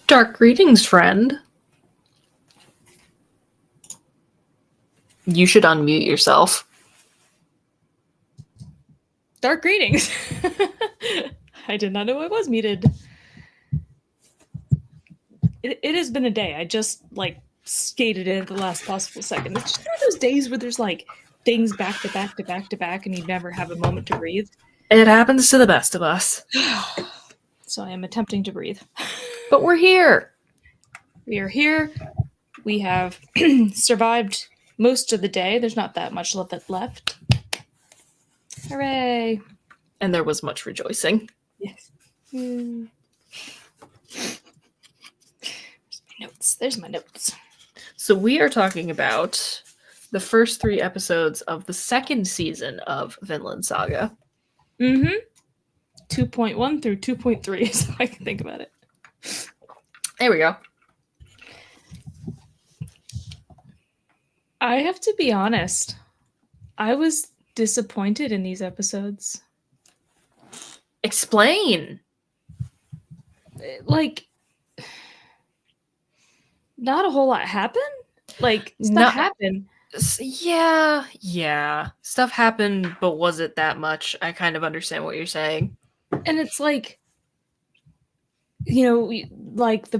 Dark greetings, friend. You should unmute yourself. Dark greetings. I did not know I was muted. It has been a day. I just skated in at the last possible second. It's just one of those days where there's things back to back to back to back, and you never have a moment to breathe. It happens to the best of us. So I am attempting to breathe. But we're here. We are here. We have survived most of the day. There's not that much left. Hooray. And there was much rejoicing. Yes. There's my notes. So we are talking about the first 3 episodes of the second season of Vinland Saga. 2.1 through 2.3, so I can think about it. There we go. I have to be honest. I was disappointed in these episodes. Explain. Not a whole lot happened. Stuff happened. Yeah. Stuff happened, but was it that much? I kind of understand what you're saying. And it's the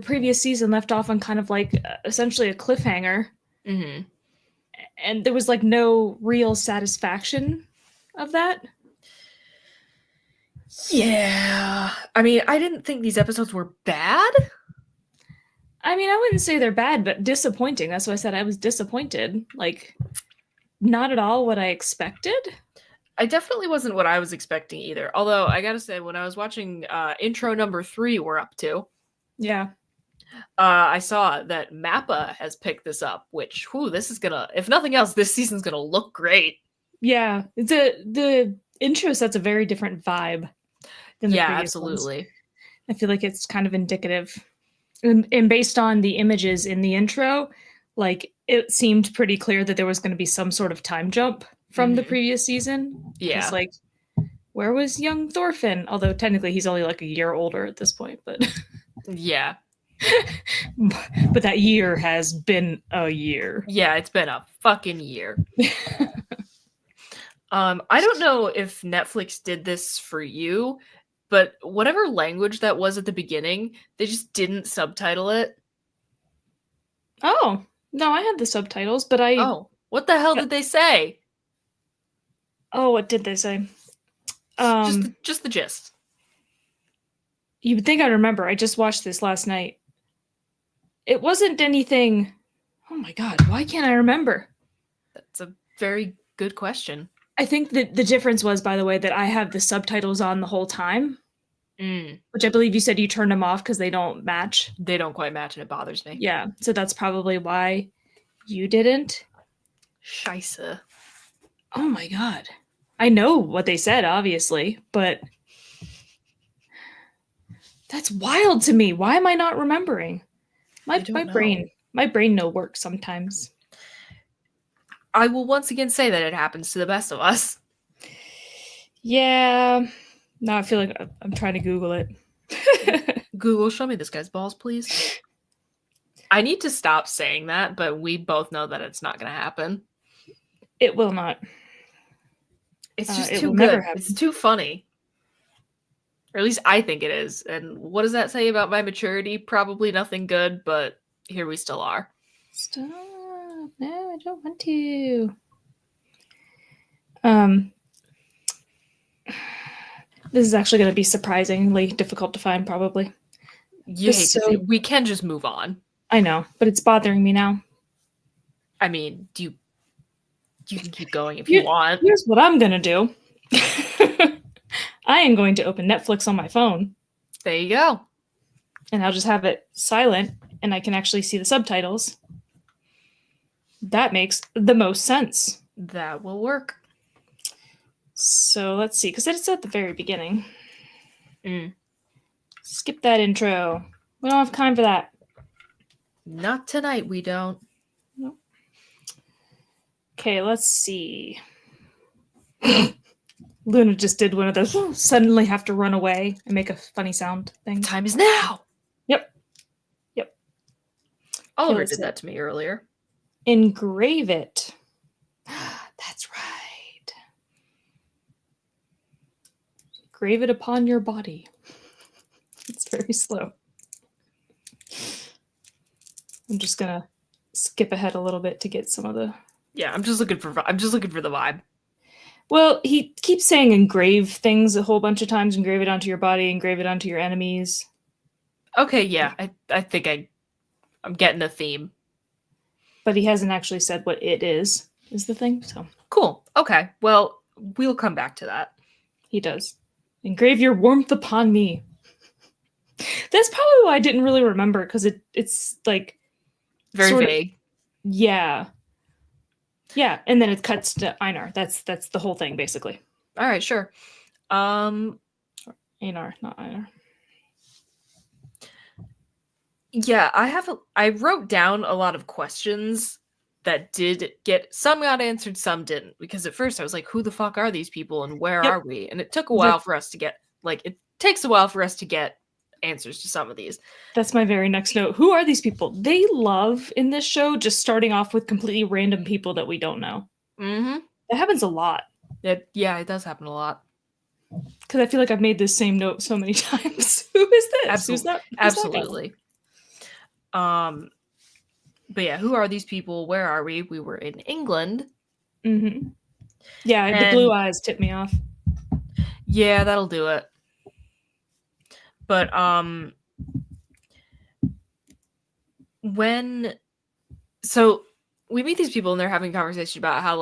previous season left off on kind of essentially a cliffhanger. Mm-hmm. And there was no real satisfaction of that. Yeah. I mean, I didn't think these episodes were bad. I mean, I wouldn't say they're bad, but disappointing. That's why I said I was disappointed. Not at all what I expected. I definitely wasn't what I was expecting either. Although, I gotta say, when I was watching intro number 3 we're up to. Yeah. I saw that Mappa has picked this up, which, this is gonna, if nothing else, this season's gonna look great. Yeah. The intro sets a very different vibe than the previous absolutely. Ones. I feel like it's kind of indicative. And based on the images in the intro, it seemed pretty clear that there was going to be some sort of time jump from the previous season. Yeah. It's where was young Thorfinn? Although technically he's only a year older at this point, but yeah. But that year has been a year. Yeah, it's been a fucking year. I don't know if Netflix did this for you, but whatever language that was at the beginning, they just didn't subtitle it. Oh, no, I had the subtitles, but Oh, what the hell did they say? Oh, what did they say? Just the gist. You would think I'd remember. I just watched this last night. It wasn't anything... Oh my god, why can't I remember? That's a very good question. I think that the difference was, by the way, that I have the subtitles on the whole time. Which I believe you said you turned them off because they don't match. They don't quite match and it bothers me. Yeah, so that's probably why you didn't. Scheisse. Oh my god. I know what they said, obviously, but... That's wild to me. Why am I not remembering? My brain no works sometimes. I will once again say that it happens to the best of us. Yeah. Now I feel like I'm trying to Google it. Google, show me this guy's balls, please. I need to stop saying that, but we both know that it's not going to happen. It will not. It's just too good. It's too funny. Or at least I think it is. And what does that say about my maturity? Probably nothing good, but here we still are. Stop. No, I don't want to. This is actually going to be surprisingly difficult to find, probably. We can just move on. I know, but it's bothering me now. I mean, you can keep going if you want. Here's what I'm going to do. I am going to open Netflix on my phone. There you go. And I'll just have it silent, and I can actually see the subtitles. That makes the most sense. That will work. So let's see, because it's at the very beginning. Skip that intro. We don't have time for that. Not tonight, we don't. Nope. Okay, let's see. Luna just did one of those suddenly have to run away and make a funny sound thing. Time is now. Yep. Oliver did that to me earlier. Engrave it. That's right. Engrave it upon your body. It's very slow. I'm just gonna skip ahead a little bit to get some of the. Yeah, I'm just looking for the vibe. Well, he keeps saying engrave things a whole bunch of times. Engrave it onto your body. Engrave it onto your enemies. Okay, yeah, I think I'm getting a theme. But he hasn't actually said what it is the thing. So cool. Okay, well, we'll come back to that. He does. Engrave your warmth upon me. That's probably why I didn't really remember, because it's like very vague. Yeah. Yeah, and then it cuts to Einar. That's the whole thing, basically. All right, sure. Einar, not Einar. Yeah, I wrote down a lot of questions that some got answered, some didn't. Because at first I was like, who the fuck are these people and where are we? And it took a while for us to get, it takes a while for us to get answers to some of these. That's my very next note. Who are these people? They love in this show just starting off with completely random people that we don't know. Mm-hmm. That happens a lot. It does happen a lot. Because I feel like I've made this same note so many times. Who is this? Absolutely. Who's Absolutely. But yeah, who are these people? Where are we? We were in England. Mm-hmm. Yeah, the blue eyes tipped me off. Yeah, that'll do it. But so we meet these people and they're having a conversation about how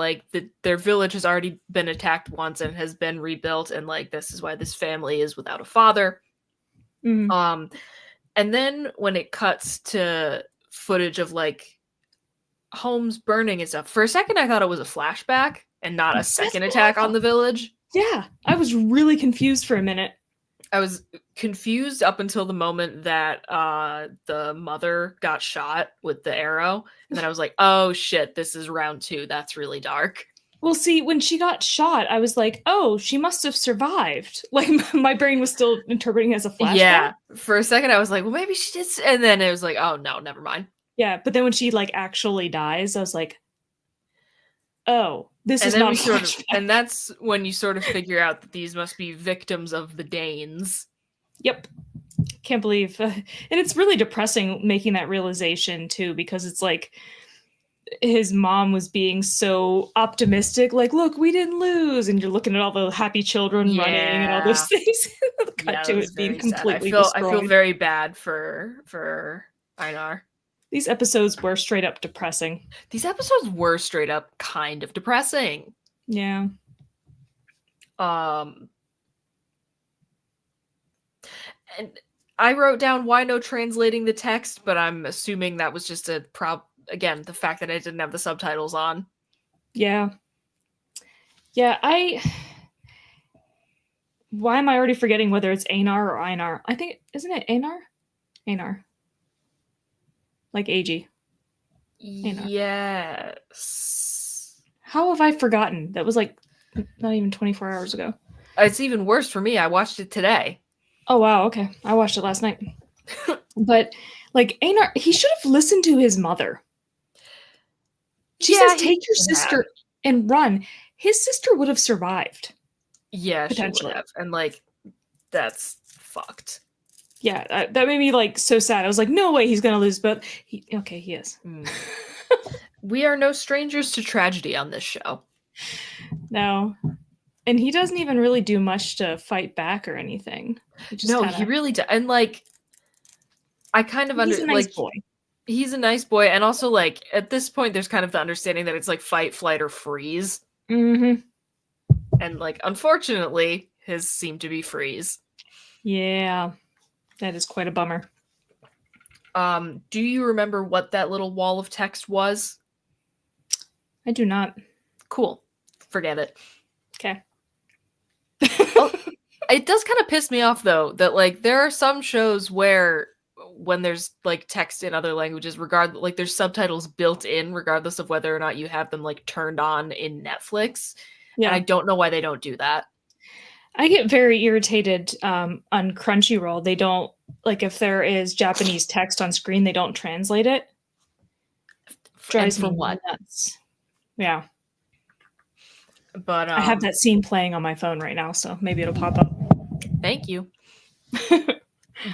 their village has already been attacked once and has been rebuilt, and this is why this family is without a father. Mm-hmm. And then when it cuts to footage of homes burning and stuff, for a second I thought it was a flashback and not a second attack on the village. Yeah, I was really confused for a minute. I was confused up until the moment that the mother got shot with the arrow. And then I was like, oh shit, this is round 2. That's really dark. Well, see, when she got shot, I was like, oh, she must have survived. My brain was still interpreting it as a flashback. Yeah. For a second, I was like, well, maybe she did. And then it was like, oh, no, never mind. Yeah. But then when she actually dies, I was like, oh, this is not a flashback. And that's when you sort of figure out that these must be victims of the Danes. Yep. Can't believe. And it's really depressing making that realization, too, because it's his mom was being so optimistic, look, we didn't lose, and you're looking at all the happy children running and all those things. Cut to it being completely destroyed. I feel very bad for Einar. These episodes were straight up depressing. These episodes were straight up kind of depressing. Yeah. And I wrote down why no translating the text, but I'm assuming that was just again, the fact that I didn't have the subtitles on. Yeah. Yeah, why am I already forgetting whether it's Einar or Einar? I think, isn't it Einar? Einar. Like AG. Einar. Yes. How have I forgotten? That was not even 24 hours ago. It's even worse for me. I watched it today. Oh, wow. Okay. I watched it last night. But Einar, he should have listened to his mother. She says, take your sister and run. His sister would have survived. Yeah, potentially. She would have. And that's fucked. Yeah, that made me so sad. I was like, no way he's gonna lose, but he is. We are no strangers to tragedy on this show. No. And he doesn't even really do much to fight back or anything. He really does. And I kind of he's a nice boy. He's a nice boy, and also at this point there's kind of the understanding that it's fight, flight, or freeze. Mm-hmm. And unfortunately his seemed to be freeze. Yeah. That is quite a bummer. Do you remember what that little wall of text was? I do not. Cool. Forget it. Okay. It does kind of piss me off though that there are some shows where when there's text in other languages, there's subtitles built in regardless of whether or not you have them turned on in Netflix. Yeah. And I don't know why they don't do that. I get very irritated on Crunchyroll. They don't, if there is Japanese text on screen, they don't translate it. Drives for me what? nuts. Yeah. But I have that scene playing on my phone right now, so maybe it'll pop up. Thank you. I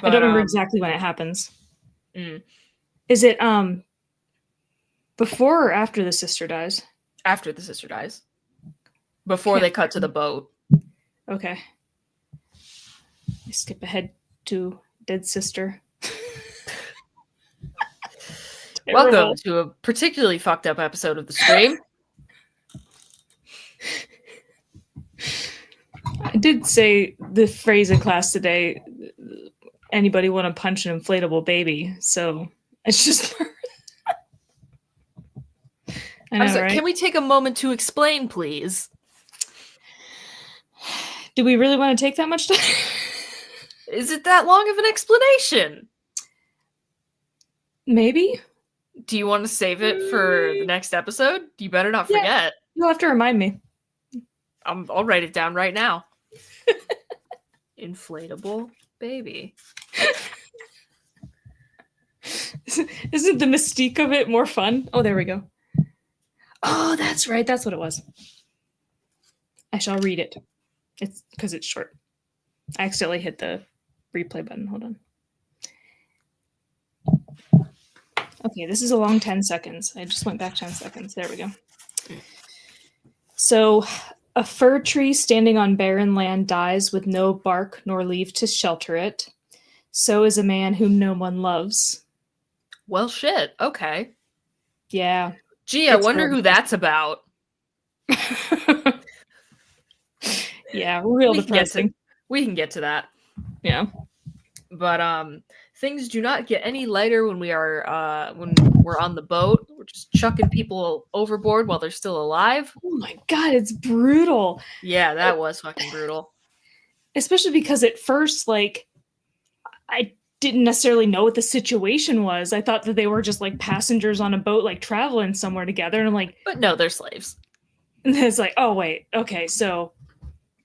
don't remember exactly when it happens. Mm. Is it before or after the sister dies? After the sister dies. Before they cut to the boat. Okay. I skip ahead to dead sister. Welcome to a particularly fucked up episode of the stream. I did say the phrase in class today, anybody want to punch an inflatable baby? So it's just I know, right? Can we take a moment to explain, please? Do we really want to take that much time? Is it that long of an explanation? Maybe. Do you want to save it for the next episode? You better not forget. Yeah, you'll have to remind me. I'll write it down right now. Inflatable baby. Isn't the mystique of it more fun? Oh, there we go. Oh, that's right. That's what it was. I shall read it. It's because it's short. I accidentally hit the replay button. Hold on. Okay, this is a long 10 seconds. I just went back 10 seconds. There we go. So, a fir tree standing on barren land dies with no bark nor leaf to shelter it. So is a man whom no one loves. Well, shit. Okay. Yeah. Gee, I wonder who that's about. Yeah, real depressing. We can get to that. Yeah. But things do not get any lighter when we're on the boat. We're just chucking people overboard while they're still alive. Oh my god, it's brutal. Yeah, that was fucking brutal. Especially because at first, like, I didn't necessarily know what the situation was. I thought that they were just like passengers on a boat, like traveling somewhere together. And I'm like, but no, they're slaves. And it's like, oh wait, okay, so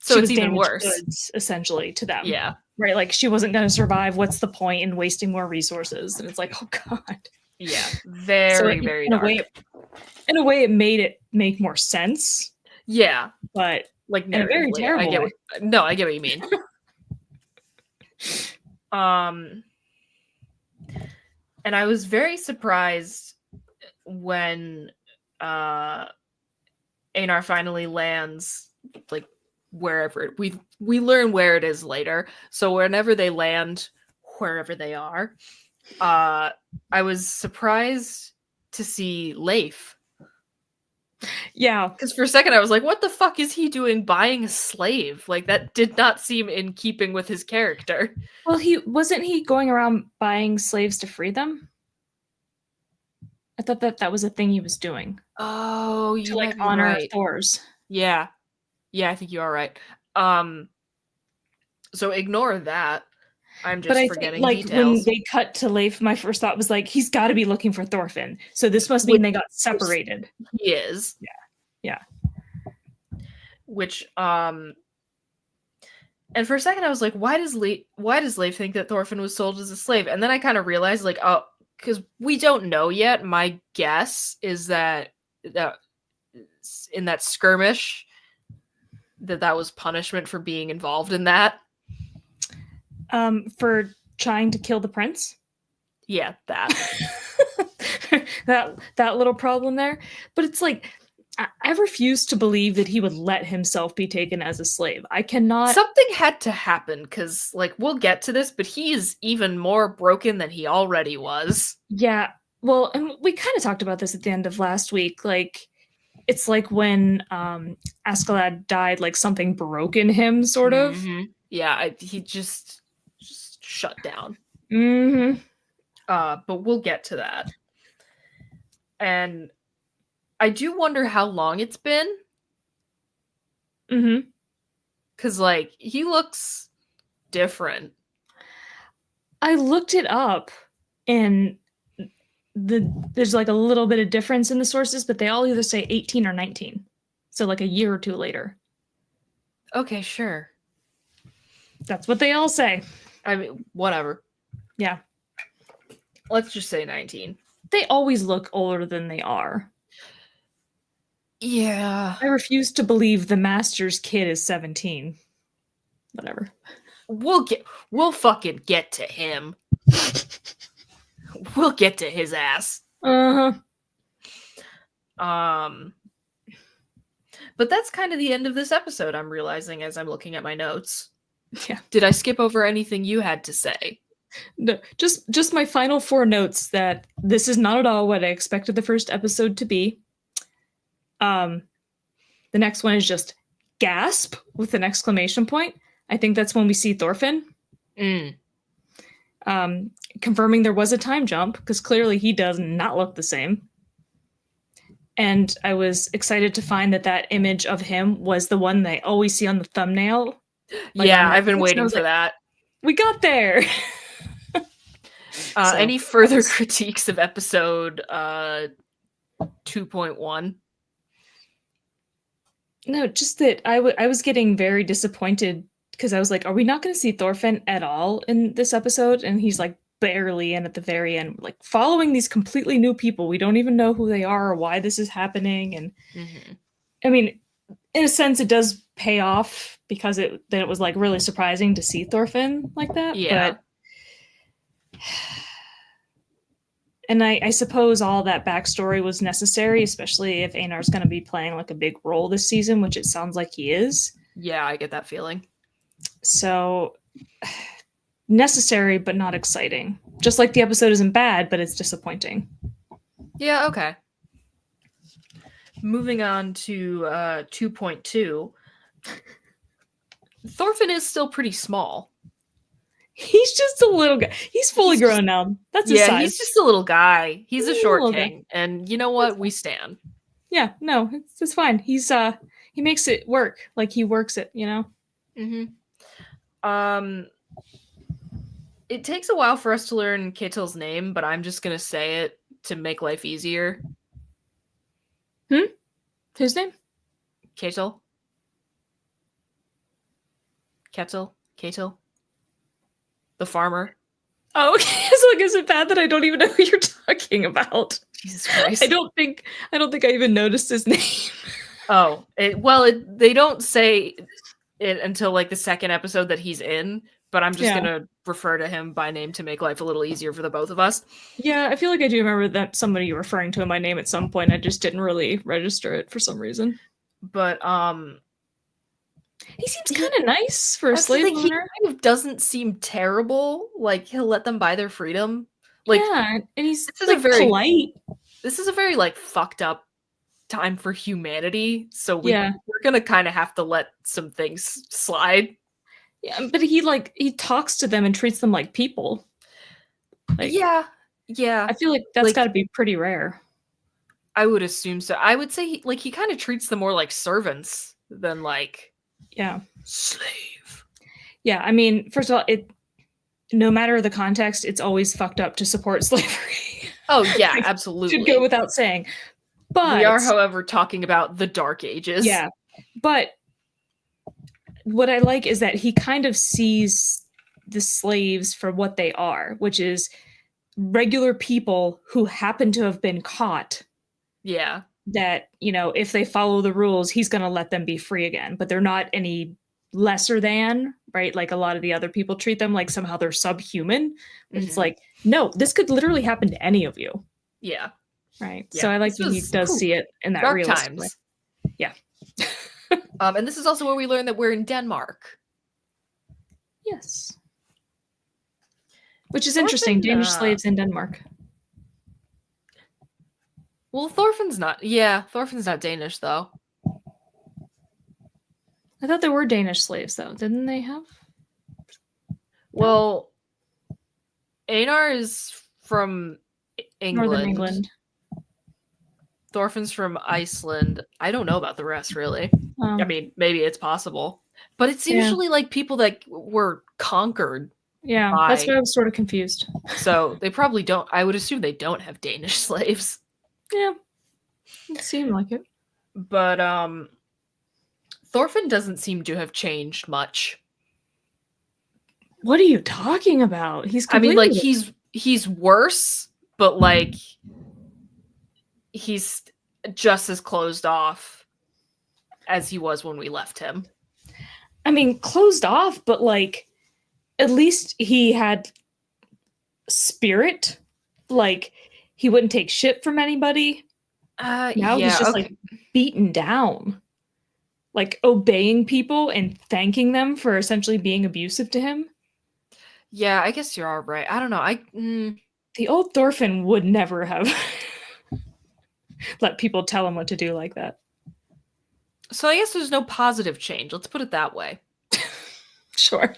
it's even worse, goods, essentially, to them. Yeah. Right, like she wasn't going to survive. What's the point in wasting more resources? And it's like, oh god. Yeah, very dark. In a way, it made it make more sense. Yeah, but like in a very terrible way. I get what you mean. And I was very surprised when Einar finally lands, like wherever we learn where it is later. So whenever they land, wherever they are, I was surprised to see Leif. Yeah, because for a second I was like, what the fuck is he doing buying a slave? Like, that did not seem in keeping with his character. Well, wasn't he going around buying slaves to free them? I thought that was a thing he was doing. Oh, you to like honor Thor's. Yeah, I think you are right. So ignore that. I'm just forgetting like details. When they cut to Leif, my first thought was like, he's got to be looking for Thorfinn. So this must mean they got separated. He is. Yeah. Which and for a second I was like, why does Leif think that Thorfinn was sold as a slave? And then I kind of realized, like, oh, because we don't know yet. My guess is that in that skirmish, that was punishment for being involved in that. For trying to kill the prince? Yeah, that. that little problem there. But it's like, I refuse to believe that he would let himself be taken as a slave. I cannot. Something had to happen, because, like, we'll get to this, but he is even more broken than he already was. Yeah. Well, and we kind of talked about this at the end of last week. Like, it's like when Askeladd died, like something broke in him, sort of. Yeah, he just shut down. But we'll get to that. And I do wonder how long it's been. Because, like, he looks different. I looked it up, and there's like a little bit of difference in the sources, but they all either say 18 or 19. So like a year or two later. Okay, sure. That's what they all say. I mean, whatever. Yeah. Let's just say 19. they always look older than they are. Yeah. I refuse to believe the master's kid is 17. Whatever. We'll fucking get to him. We'll get to his ass. Uh-huh. But that's kind of the end of this episode, I'm realizing as I'm looking at my notes. Yeah. Did I skip over anything you had to say? No, just my final 4 notes that this is not at all what I expected the first episode to be. The next one is just gasp with an exclamation point. I think that's when we see Thorfinn. Confirming there was a time jump, because clearly he does not look the same. And I was excited to find that image of him was the one that I always see on the thumbnail. Yeah, I've been waiting for that. We got there! Any further critiques of episode 2.1? No, just that I was getting very disappointed because I was like, are we not going to see Thorfinn at all in this episode? And he's like barely in at the very end, like following these completely new people. We don't even know who they are or why this is happening. And I mean, in a sense, it does pay off because it was like really surprising to see Thorfinn like that. Yeah. But and I suppose all that backstory was necessary, especially if Einar's going to be playing like a big role this season, which it sounds like he is. Yeah, I get that feeling. So necessary, but not exciting. Just like the episode isn't bad, but it's disappointing. Yeah, okay. Moving on to 2.2. Thorfinn is still pretty small. He's just a little guy. He's fully grown now. That's his size. He's just a little guy. He's a short king. Guy. And you know what? We stand. Yeah, no, it's fine. He's he makes it work. Like he works it, you know? It takes a while for us to learn Ketil's name, but I'm just gonna say it to make life easier. Whose name? Ketil. Ketil. The farmer. Oh, okay. So like, is it bad that I don't even know who you're talking about? Jesus Christ. I don't think I even noticed his name. Oh, they don't say it until like the second episode that he's in, but I'm just gonna refer to him by name to make life a little easier for the both of us. Yeah, I feel like I do remember that somebody referring to him by name at some point. I just didn't really register it for some reason. But he seems kind of nice for a slave owner. He kind of doesn't seem terrible. Like he'll let them buy their freedom. Like yeah, and he's like polite. This is a very like fucked up time for humanity, so we're gonna kind of have to let some things slide. Yeah, but he talks to them and treats them like people. Like, yeah. I feel like that's got to be pretty rare. I would assume so. I would say he kind of treats them more like servants than like slave. Yeah, I mean, first of all, no matter the context, it's always fucked up to support slavery. Oh yeah, absolutely. Should go without saying. But we are, however, talking about the Dark Ages. Yeah, but what I like is that he kind of sees the slaves for what they are, which is regular people who happen to have been caught. Yeah. That, if they follow the rules, he's going to let them be free again, but they're not any lesser than, right? Like a lot of the other people treat them like somehow they're subhuman. It's like, no, this could literally happen to any of you. Yeah. Right. Yeah. So I like that he does see it in that dark realistic times. Way. Yeah. And this is also where we learn that we're in Denmark. Yes. Which is interesting. Danish slaves in Denmark. Well, Thorfinn's not Danish, though. I thought there were Danish slaves, though. Didn't they have? Well, Einar is from England. Northern England. Thorfinn's from Iceland. I don't know about the rest, really. I mean, maybe it's possible. But it's usually like people that were conquered. Yeah, that's why I was sort of confused. So they probably don't. I would assume they don't have Danish slaves. Yeah, it seemed like it. But Thorfinn doesn't seem to have changed much. What are you talking about? I mean, like he's worse, but like he's just as closed off as he was when we left him. I mean, closed off, but like, at least he had spirit. Like, he wouldn't take shit from anybody. Now he's just like beaten down, like obeying people and thanking them for essentially being abusive to him. Yeah, I guess you're all right. I don't know. The old Thorfinn would never have let people tell him what to do like that. So I guess there's no positive change. Let's put it that way. Sure.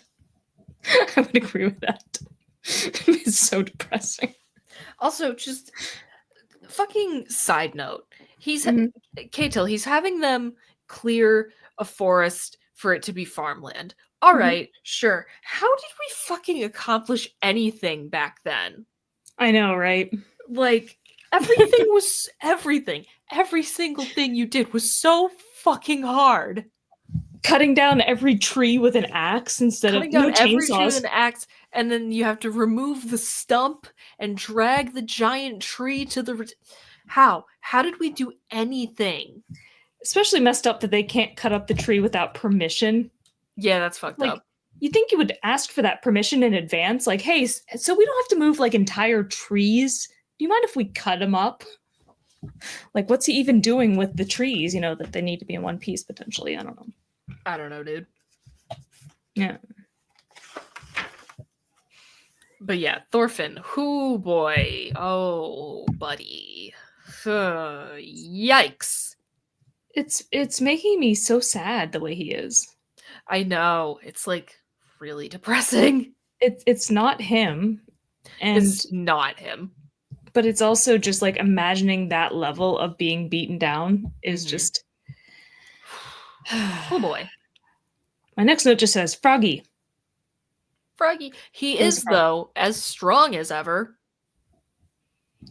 I would agree with that. It's so depressing. Also, just fucking side note. Ketil, he's having them clear a forest for it to be farmland. All right, sure. How did we fucking accomplish anything back then? I know, right? Like, everything was everything. Every single thing you did was so fucking hard. Cutting down every tree with an axe instead of every tree with chainsaws. an axe, and then you have to remove the stump and drag the giant tree to the. How did we do anything? Especially messed up that they can't cut up the tree without permission. Yeah, that's fucked up. You think you would ask for that permission in advance? Like, hey, so we don't have to move like entire trees. Do you mind if we cut them up? Like, what's he even doing with the trees? You know, that they need to be in one piece potentially. I don't know. I don't know, dude. Yeah. But yeah, Thorfinn. Whoo boy. Oh, buddy. Yikes. It's making me so sad the way he is. I know. It's like really depressing. It's not him. And it's not him. But it's also just like imagining that level of being beaten down is just oh boy. My next note just says Froggy. Froggy. He is, though, as strong as ever.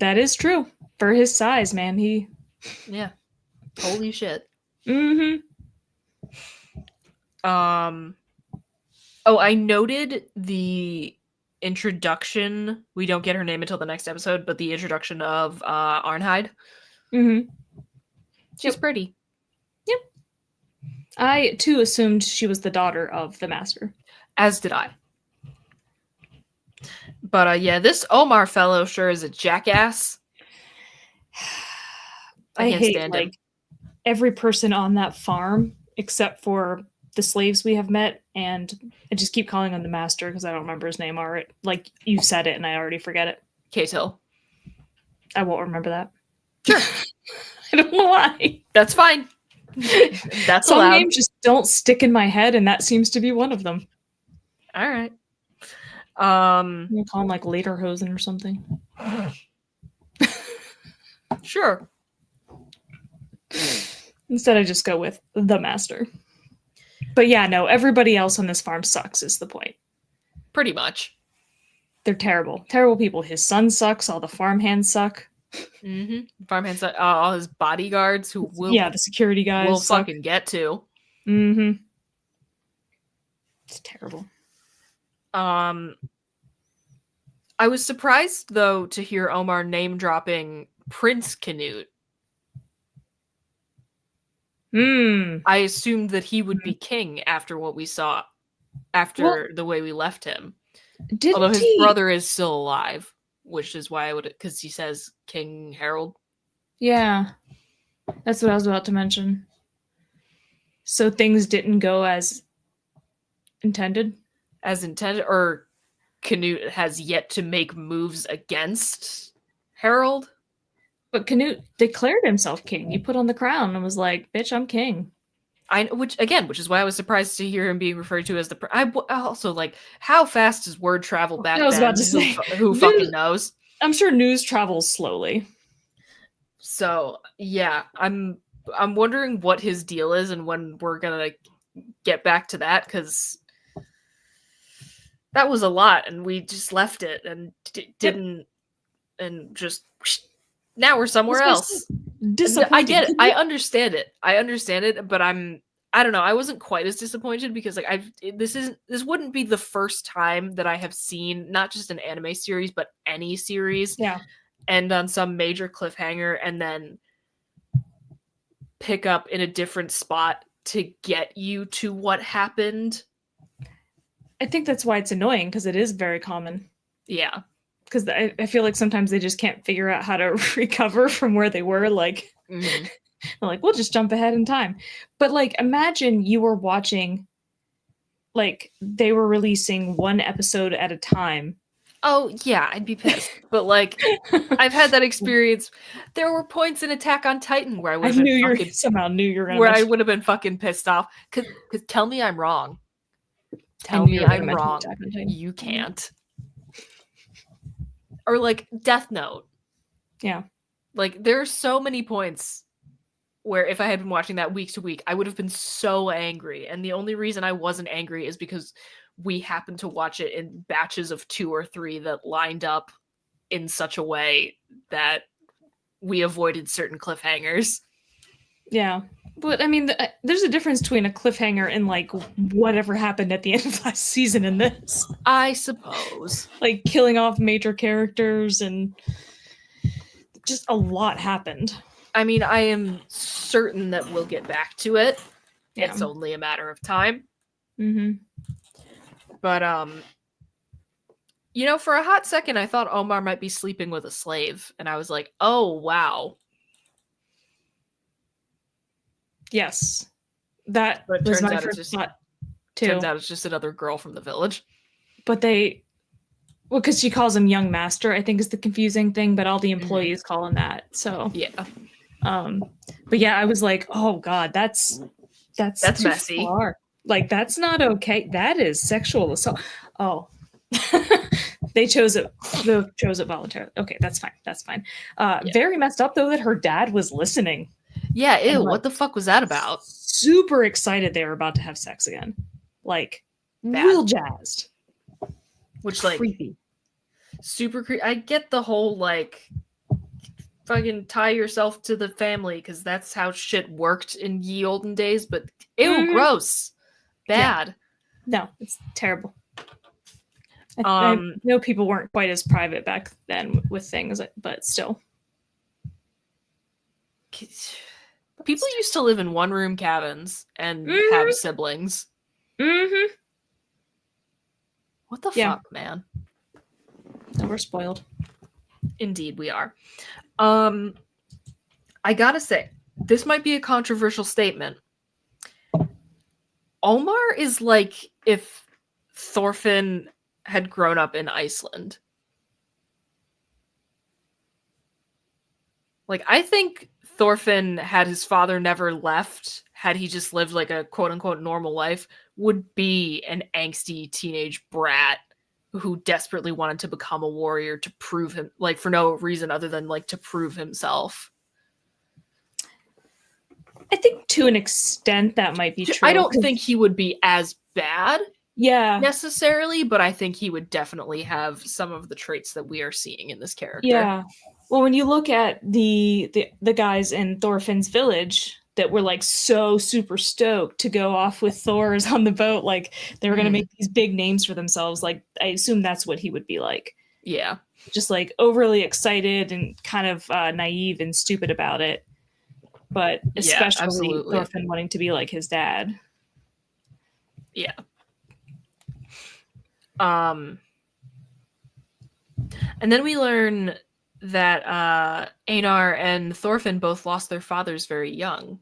That is true. For his size, man. Yeah. Holy shit. Mm-hmm. Oh, I noted the introduction. We don't get her name until the next episode, but the introduction of Arnheid. Mm-hmm. She's pretty. Yep. I, too, assumed she was the daughter of the master. As did I. But yeah, this Omar fellow sure is a jackass. I hate like every person on that farm except for the slaves we have met, and I just keep calling him the master because I don't remember his name. Or like you said it and I already forget it. Ketil. I won't remember that. Sure. I don't know why. That's fine. That's Some allowed. names just don't stick in my head, and that seems to be one of them. All right. I'm gonna call him like Lederhosen or something. Sure. Instead, I just go with the master. But yeah, no, everybody else on this farm sucks is the point. Pretty much. They're terrible. Terrible people. His son sucks. All the farmhands suck. Mm-hmm. Farmhands, all his bodyguards who will... Yeah, the security guys will suck. fucking get to. Mm-hmm. It's terrible. I was surprised, though, to hear Omar name-dropping Prince Canute. I assumed that he would be king after what we saw, after the way we left him. Although his brother is still alive, which is why I would, because he says King Harold. Yeah, that's what I was about to mention. So things didn't go as intended? As intended, or Canute has yet to make moves against Harold? But Canute declared himself king. He put on the crown and was like, bitch, I'm king. Which is why I was surprised to hear him being referred to as the... I also, like, how fast does word travel back then? I was about to say. Who fucking knows? I'm sure news travels slowly. So, yeah, I'm wondering what his deal is and when we're gonna get back to that, because that was a lot, and we just left it and didn't... And just... Now we're somewhere else. I get it. I understand it, but I don't know. I wasn't quite as disappointed because like this wouldn't be the first time that I have seen not just an anime series but any series end on some major cliffhanger and then pick up in a different spot to get you to what happened. I think that's why it's annoying, because it is very common. Yeah. Because I feel like sometimes they just can't figure out how to recover from where they were. Like, like, we'll just jump ahead in time. But like, imagine you were watching, like, they were releasing one episode at a time. Oh, yeah, I'd be pissed. But, like, I've had that experience. There were points in Attack on Titan where I would have been somehow knew you were gonna where I would have been fucking pissed off. Because tell me I'm wrong. Tell me I'm wrong. You can't. Or, like, Death Note. Yeah. Like, there are so many points where if I had been watching that week to week, I would have been so angry. And the only reason I wasn't angry is because we happened to watch it in batches of 2 or 3 that lined up in such a way that we avoided certain cliffhangers. Yeah. But I mean, there's a difference between a cliffhanger and like whatever happened at the end of last season and this. I suppose. Like killing off major characters and just a lot happened. I mean, I am certain that we'll get back to it. Yeah. It's only a matter of time. Mm-hmm. But, you know, for a hot second, I thought Omar might be sleeping with a slave. And I was like, oh, wow. Yes. That was my first thought, too. Turns out it's just another girl from the village. But well, because she calls him young master, I think is the confusing thing, but all the employees call him that. So, yeah. But yeah, I was like, oh, God, that's messy. Far. Like, that's not okay. That is sexual assault. Oh, they chose it voluntarily. Okay, that's fine. That's fine. Very messed up, though, that her dad was listening. Yeah, ew, what the fuck was that about? Super excited they were about to have sex again. Like, real jazzed. Which, like, creepy. Super creepy. I get the whole, like, fucking tie yourself to the family, because that's how shit worked in ye olden days, but ew, gross. Bad. Yeah. No, it's terrible. I know people weren't quite as private back then with things, but still. People used to live in one-room cabins and have siblings. Mm-hmm. What the fuck, man? No, we're spoiled. Indeed, we are. I gotta say, this might be a controversial statement. Omar is like if Thorfinn had grown up in Iceland. Like, I think Thorfinn, had his father never left, had he just lived like a quote-unquote normal life, would be an angsty teenage brat who desperately wanted to become a warrior to prove him, like, for no reason other than, like, to prove himself. I think to an extent that might be true. I don't think he would be as bad necessarily, but I think he would definitely have some of the traits that we are seeing in this character. Yeah. Well, when you look at the guys in Thorfinn's village that were like so super stoked to go off with Thor's on the boat, like they were going to make these big names for themselves, like I assume that's what he would be like. Yeah. Just like overly excited and kind of naive and stupid about it. But especially Thorfinn wanting to be like his dad. Yeah. And then we learn that Einar and Thorfinn both lost their fathers very young.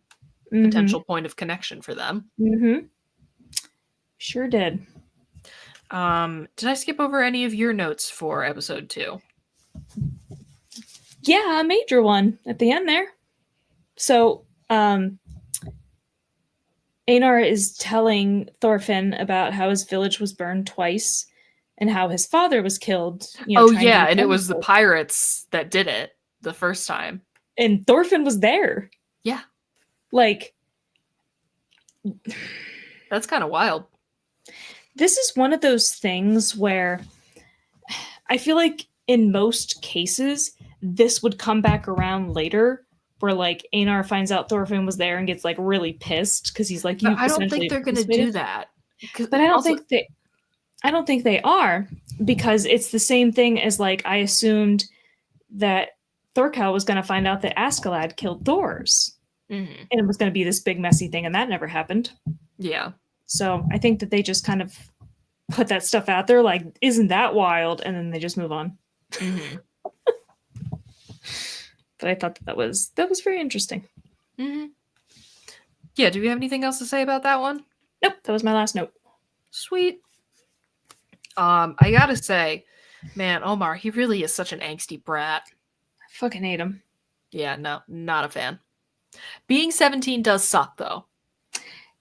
Potential point of connection for them. Mm-hmm. Sure did. Did I skip over any of your notes for episode 2? Yeah, a major one at the end there. So, Einar is telling Thorfinn about how his village was burned twice and how his father was killed. And it was the pirates that did it the first time. And Thorfinn was there. Yeah. Like, that's kind of wild. This is one of those things where I feel like in most cases, this would come back around later, where like Einar finds out Thorfinn was there and gets like really pissed because he's like, I don't think they're going to do that. But I don't think they are, because it's the same thing as like I assumed that Thorkel was going to find out that Askeladd killed Thors. Mm-hmm. And it was going to be this big messy thing, and that never happened. Yeah. So I think that they just kind of put that stuff out there, like, isn't that wild? And then they just move on. Mm-hmm. But I thought that was very interesting. Mm-hmm. Yeah, do we have anything else to say about that one? Nope, that was my last note. Sweet. I gotta say, man, Omar, he really is such an angsty brat. I fucking hate him. Yeah, no, not a fan. Being 17 does suck, though.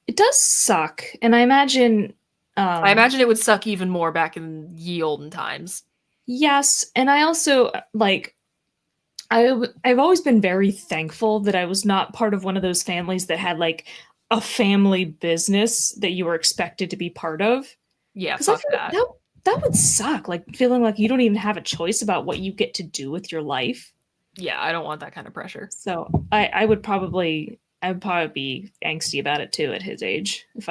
It does suck, and I imagine it would suck even more back in ye olden times. Yes, and I also, like, I've always been very thankful that I was not part of one of those families that had, like, a family business that you were expected to be part of. Yeah, fuck that. That would suck, like, feeling like you don't even have a choice about what you get to do with your life. Yeah, I don't want that kind of pressure. So I would probably be angsty about it too at his age. If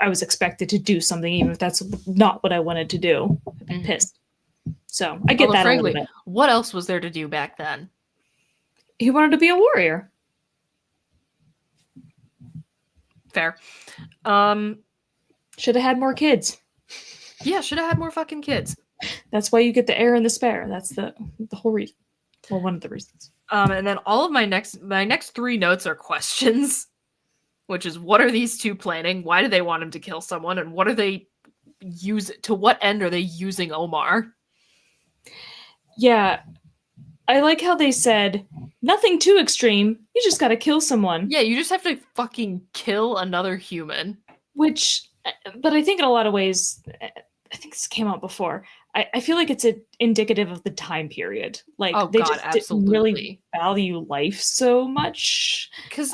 I was expected to do something, even if that's not what I wanted to do, I'd be pissed. So I get that frankly, a little bit. What else was there to do back then? He wanted to be a warrior. Fair. Should have had more kids. Yeah, should have had more fucking kids. That's why you get the heir and the spare. That's the whole reason. Well, one of the reasons. And then all of my next 3 notes are questions, which is, what are these two planning? Why do they want him to kill someone? And what are they to what end are they using Omar? Yeah. I like how they said, nothing too extreme. You just gotta kill someone. Yeah, you just have to fucking kill another human. But I think in a lot of ways, I think this came out before. I feel like it's indicative of the time period. Like, they just didn't really value life so much. Because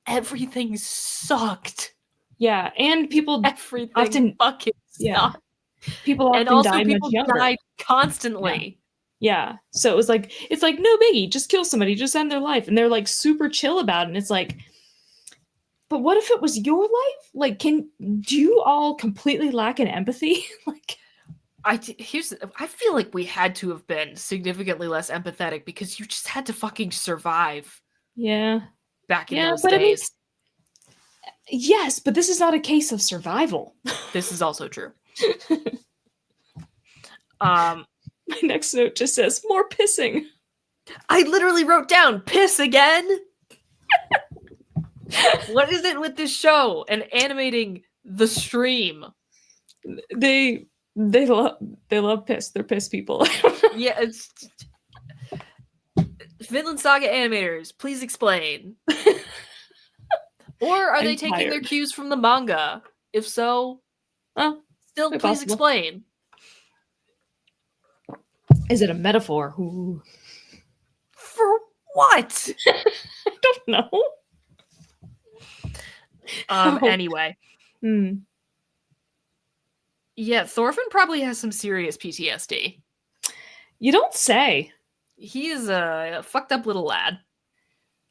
everything sucked. Yeah, and people often fucking sucked. People often died much younger. Died constantly. Yeah. So it was like, no biggie, just kill somebody, just end their life. And they're like super chill about it. And it's like, but what if it was your life? Like, do you all completely lack in empathy? Like, I feel like we had to have been significantly less empathetic because you just had to fucking survive. Yeah. Back in those days. I mean, yes, but this is not a case of survival. This is also true. My next note just says, more pissing. I literally wrote down, piss again? What is it with this show and animating the stream? They love piss. They're piss people. Yeah, it's Vinland Saga animators, please explain. Or are they taking their cues from the manga? If so, still please explain. Is it a metaphor? Ooh. For what? I don't know. Anyway. Yeah, Thorfinn probably has some serious PTSD. You don't say. He is a fucked up little lad.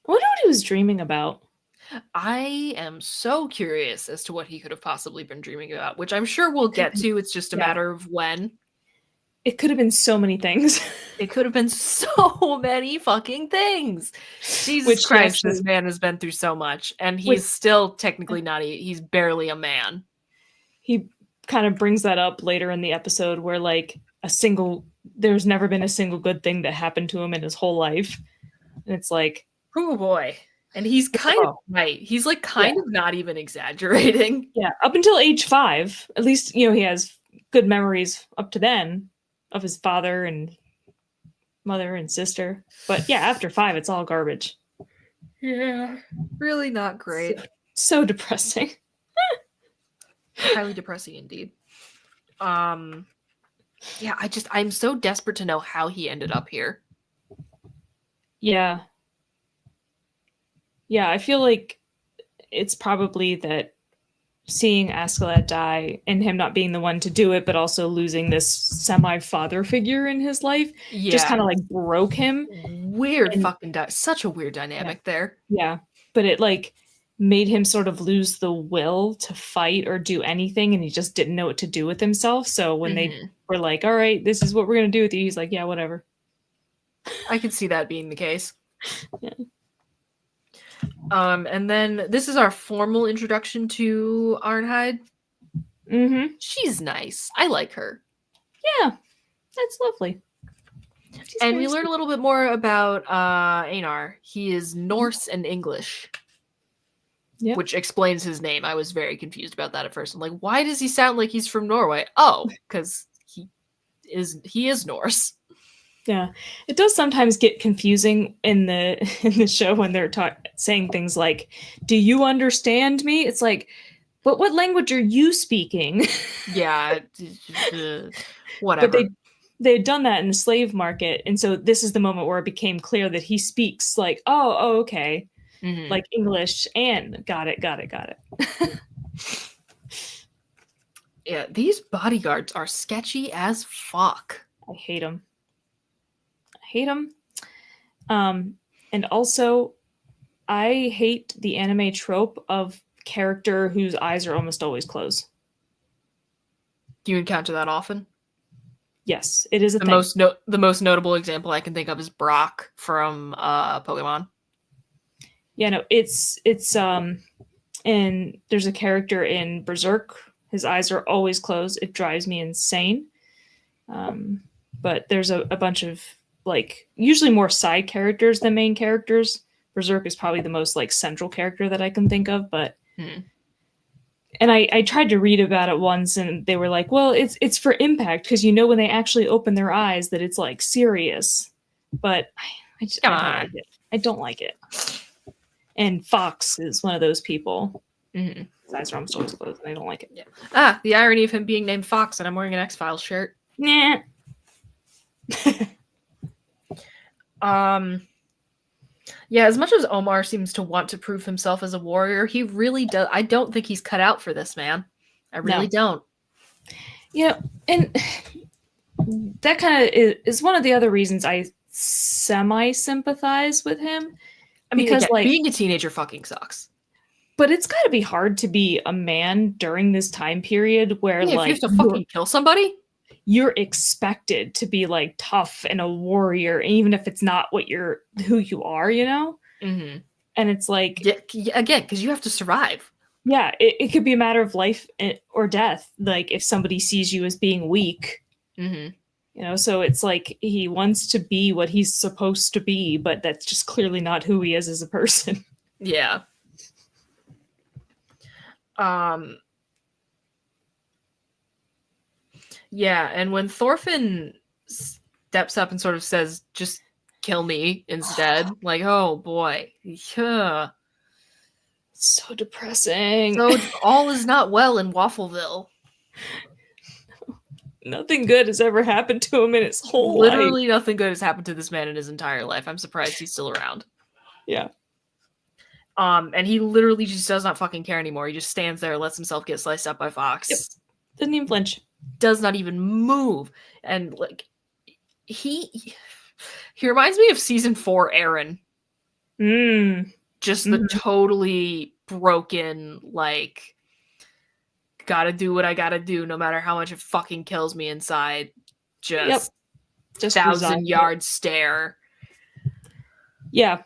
I wonder what he was dreaming about. I am so curious as to what he could have possibly been dreaming about, which I'm sure we'll get to. It's just a matter of when. It could have been so many things. It could have been so many fucking things. Jesus Christ, this man has been through so much, and he's still technically not. He's barely a man. He kind of brings that up later in the episode, where like there's never been a single good thing that happened to him in his whole life, and it's like, oh boy. And he's kind of right. He's like kind of not even exaggerating. Yeah, up until age 5, at least he has good memories up to then of his father and mother and sister. But yeah, after 5, it's all garbage. Yeah, really not great. So depressing. Highly depressing indeed. Yeah, I'm so desperate to know how he ended up here. Yeah. Yeah, I feel like it's probably that seeing Askeladd die and him not being the one to do it, but also losing this semi-father figure in his life, just kind of like broke him. Weird such a weird dynamic there. Yeah, but it like made him sort of lose the will to fight or do anything, and he just didn't know what to do with himself. So when they were like, all right, this is what we're going to do with you, he's like, yeah, whatever. I could see that being the case. Yeah. And then this is our formal introduction to Arnheid. Mm-hmm. She's nice. I like her. Yeah, that's lovely. And we learn a little bit more about Einar. He is Norse and English. Yep. Which explains his name. I was very confused about that at first. I'm like, why does he sound like he's from Norway? Oh, because he is Norse. Yeah, it does sometimes get confusing in the show when they're saying things like, "Do you understand me?" It's like, but what language are you speaking? Yeah, whatever. But they had done that in the slave market, and so this is the moment where it became clear that he speaks like, oh okay, like English, and got it. Yeah, these bodyguards are sketchy as fuck. I hate them. And also, I hate the anime trope of character whose eyes are almost always closed. Do you encounter that often? Yes, it is a thing. The most notable example I can think of is Brock from Pokemon. Yeah, no, it's and there's a character in Berserk. His eyes are always closed. It drives me insane. But there's a bunch of like usually more side characters than main characters. Berserk is probably the most like central character that I can think of, but and I tried to read about it once and they were like, well, it's for impact because you know when they actually open their eyes that it's like serious. But I don't like it. And Fox is one of those people. His eyes are almost always closed and I don't like it. Yeah. Ah, the irony of him being named Fox and I'm wearing an X-Files shirt. Nah. Yeah, as much as Omar seems to want to prove himself as a warrior, he really does. I don't think he's cut out for this, man. I really don't. Yeah, and that kind of is one of the other reasons I semi-sympathize with him. I mean, because like being a teenager fucking sucks. But it's got to be hard to be a man during this time period where like if you have to fucking kill somebody, you're expected to be like tough and a warrior, even if it's not who you are, you know? Mm-hmm. And it's like again, because you have to survive. Yeah, it could be a matter of life or death. Like if somebody sees you as being weak, you know, so it's like he wants to be what he's supposed to be, but that's just clearly not who he is as a person. Yeah. Yeah, and when Thorfinn steps up and sort of says, just kill me instead, like, oh boy. Yeah. So depressing. So all is not well in Waffleville. Nothing good has ever happened to him in his whole life. Literally nothing good has happened to this man in his entire life. I'm surprised he's still around. Yeah. And he literally just does not fucking care anymore. He just stands there, lets himself get sliced up by Fox. Yep. Doesn't even flinch. Does not even move. And like he reminds me of season 4 Aaron. Just the totally broken, like, gotta do what I gotta do no matter how much it fucking kills me inside. Just 1,000-yard stare. Yeah.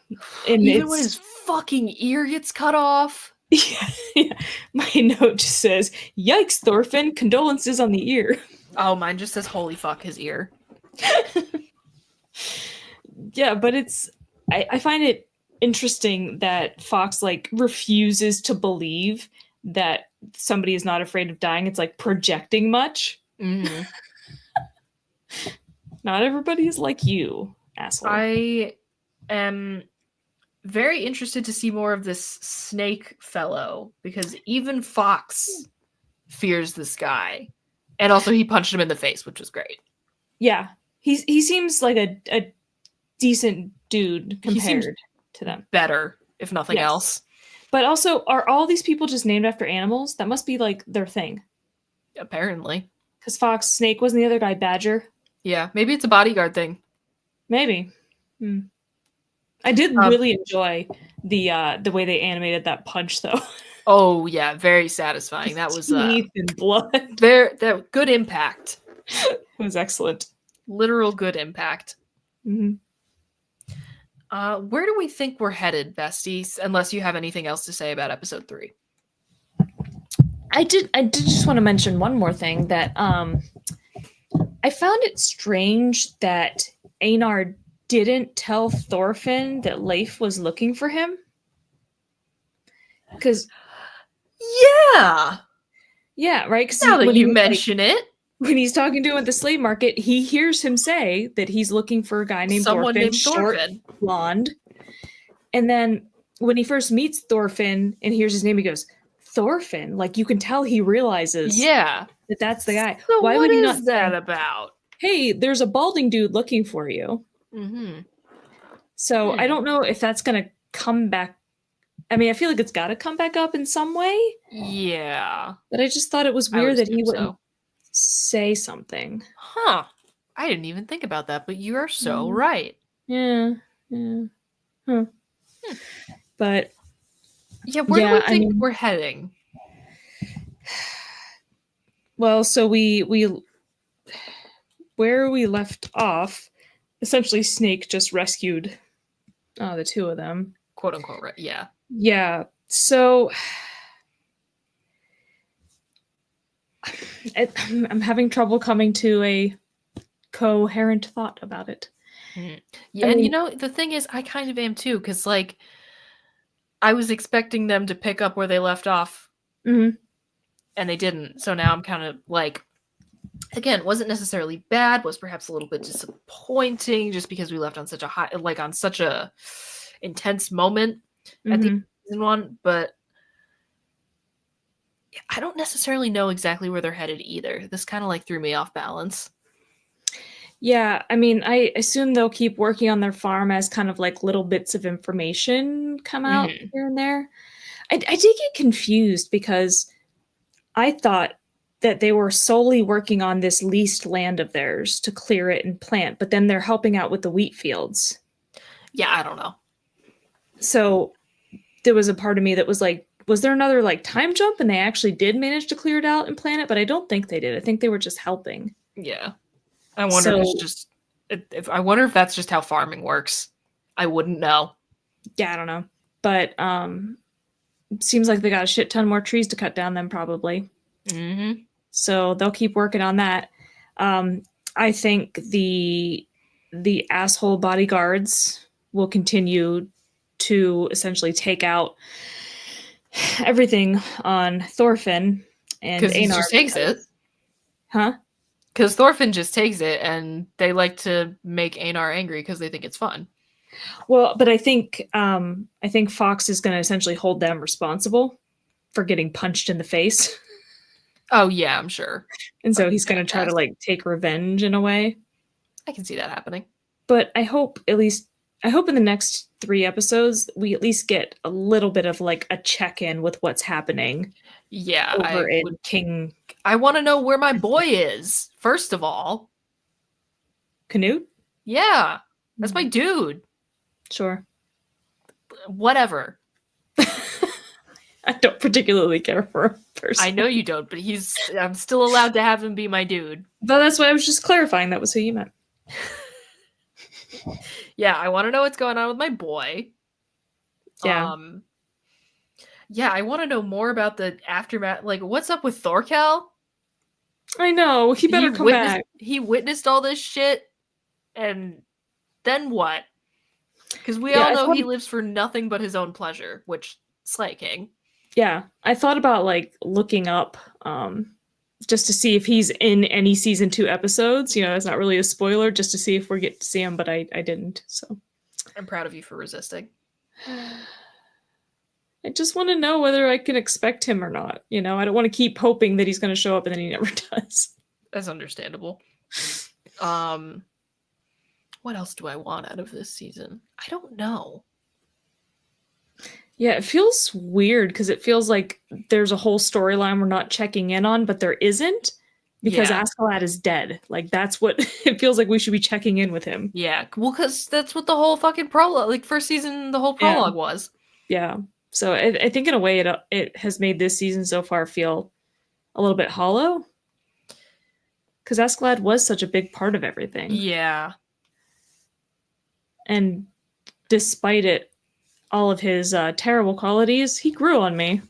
And even when his fucking ear gets cut off. Yeah. My note just says, yikes, Thorfinn, condolences on the ear. Oh, mine just says, holy fuck, his ear. Yeah, but I find it interesting that Fox like refuses to believe that somebody is not afraid of dying. It's like projecting much. Not everybody is like you, asshole. I am very interested to see more of this snake fellow because even Fox fears this guy. And also he punched him in the face, which was great. Yeah. He seems like a decent dude compared to them. Better, if nothing else. But also, are all these people just named after animals? That must be like their thing. Apparently. Because Fox, Snake, wasn't the other guy Badger? Yeah, maybe it's a bodyguard thing. Maybe. I did really enjoy the way they animated that punch, though. Oh yeah, very satisfying. That was teeth and blood. That good impact. It was excellent. Literal good impact. Where do we think we're headed, besties? Unless you have anything else to say about episode 3. I did just want to mention one more thing that I found it strange that Einar didn't tell Thorfinn that Leif was looking for him. Because Yeah, right. now that you mention it, when he's talking to him at the slave market, he hears him say that he's looking for a guy named someone Thorfinn, named short, Thorfinn. blonde. And then when he first meets Thorfinn and hears his name, he goes, Thorfinn. Like, you can tell he realizes Yeah, that that's the guy. so Why what would he is not that say, about? hey, there's a balding dude looking for you? Mm-hmm. So I don't know if that's going to come back. I mean, I feel like it's got to come back up in some way. Yeah, But I just thought it was I would weird that he assume wouldn't so. say something. Huh. I didn't even think about that, but you are so Mm. right. Yeah. Huh. But Yeah, where do yeah, we I think mean, we're heading? well, so we where we left off, essentially Snake just rescued the two of them. Quote unquote, right? Yeah. Yeah. So I'm having trouble coming to a coherent thought about it. Mhm. Yeah, I and mean, the thing is, I kind of am too, because like I was expecting them to pick up where they left off, mhm. and they didn't. So now I'm kind of like, again, wasn't necessarily bad, was perhaps a little bit disappointing, just because we left on such a high, like on such a intense moment at the end of season 1. But I don't necessarily know exactly where they're headed either. This kind of like threw me off balance. Yeah, I mean, I assume they'll keep working on their farm as kind of like little bits of information come out Mhm. here and there. I did get confused because I thought that they were solely working on this leased land of theirs to clear it and plant, but then they're helping out with the wheat fields. Yeah, I don't know. So there was a part of me that was like, was there another like time jump and they actually did manage to clear it out and plant it? But I don't think they did. I think they were just helping. Yeah. I wonder if So it's just if I wonder if that's just how farming works. I wouldn't know. yeah, I don't know. But seems like they got a shit ton more trees to cut down then probably. Mm-hmm. So they'll keep working on that. I think the asshole bodyguards will continue to essentially take out everything on Thorfinn and Because he Einar. just takes it. Huh? Because Thorfinn just takes it, and they like to make Einar angry because they think it's fun. Well, but I think Fox is going to essentially hold them responsible for getting punched in the face, Oh yeah, I'm sure. and so That'd be he's going to try to fantastic. like take revenge in a way. I can see that happening. But I hope in the next 3 episodes we at least get a little bit of like a check-in with what's happening Yeah, over in King I want to know where my boy is. First of all, Canute. yeah, that's my dude. Sure. Whatever. I don't particularly care for him personally. I know you don't, but I'm still allowed to have him be my dude. But that's why I was just clarifying that was who you meant. Yeah, I want to know what's going on with my boy. Yeah. Yeah, I want to know more about the aftermath. Like, what's up with Thorkel? I know. He better come back. He witnessed all this shit, and then what? Because we Yeah, all know he lives for nothing but his own pleasure, which Slay King. Yeah, I thought about like looking up just to see if he's in any season 2 episodes. You know, it's not really a spoiler, just to see if we get to see him, but I didn't. So I'm proud of you for resisting. I just want to know whether I can expect him or not. You know, I don't want to keep hoping that he's going to show up and then he never does. That's understandable. What else do I want out of this season? I don't know. Yeah, it feels weird because it feels like there's a whole storyline we're not checking in on, but there isn't because Askeladd is dead. Like, that's what it feels like we should be checking in with him. Yeah, well, because that's what the whole fucking prologue, like first season, the whole prologue was. Yeah. So I think in a way it has made this season so far feel a little bit hollow because Askeladd was such a big part of everything. Yeah. And despite all of his terrible qualities, he grew on me.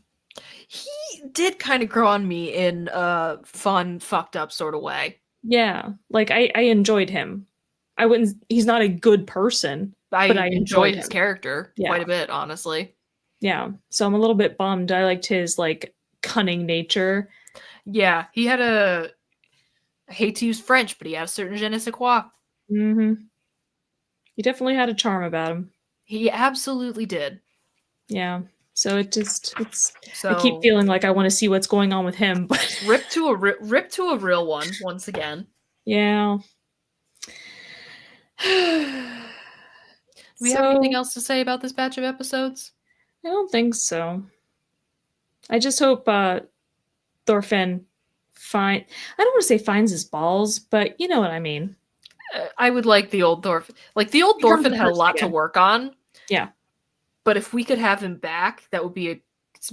He did kind of grow on me in a fun, fucked up sort of way. Yeah, like I enjoyed him. I wouldn't. He's not a good person, but I enjoy enjoyed his him. character quite a bit, honestly. Yeah, so I'm a little bit bummed. I liked his like cunning nature. Yeah, he had a. I hate to use French, but he had a certain je ne sais quoi. Mm-hmm. He definitely had a charm about him. He absolutely did. Yeah. So it's. So I keep feeling like I want to see what's going on with him, but rip to a real one once again. Yeah. Do we have anything else to say about this batch of episodes? I don't think so. I just hope Thorfinn I don't want to say finds his balls, but you know what I mean. I would like the old Thorfinn. Like, the old Thorfinn had a lot to work on. Yeah. But if we could have him back, that would be a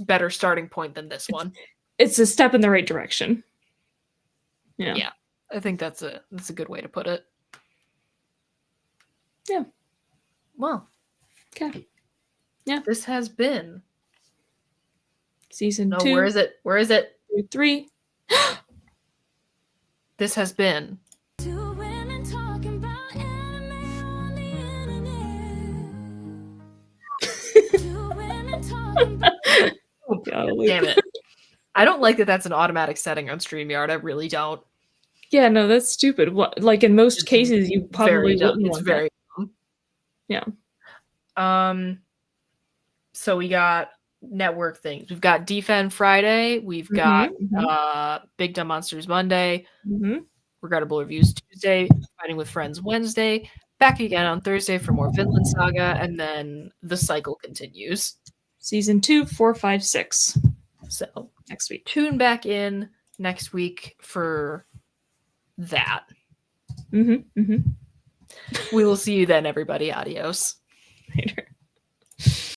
better starting point than this one. It's a step in the right direction. Yeah. Yeah. I think that's a good way to put it. Yeah. Well. Okay. Yeah. This has been season 2. Where is it? Where is it? 3. This has been Oh, damn it. I don't like that that's an automatic setting on StreamYard. I really don't. Yeah, no, that's stupid. What, like in most cases you probably wouldn't want that. Dumb. Yeah. So we got network things. We've got Defend Friday. We've got Big Dumb Monsters Monday. Regrettable Reviews Tuesday. Fighting with Friends Wednesday. Back again on Thursday for more Vinland Saga, and then the cycle continues. Season 2, 4, 5, 6. So next week. Tune back in next week for that. We will see you then, everybody. Adios. Later.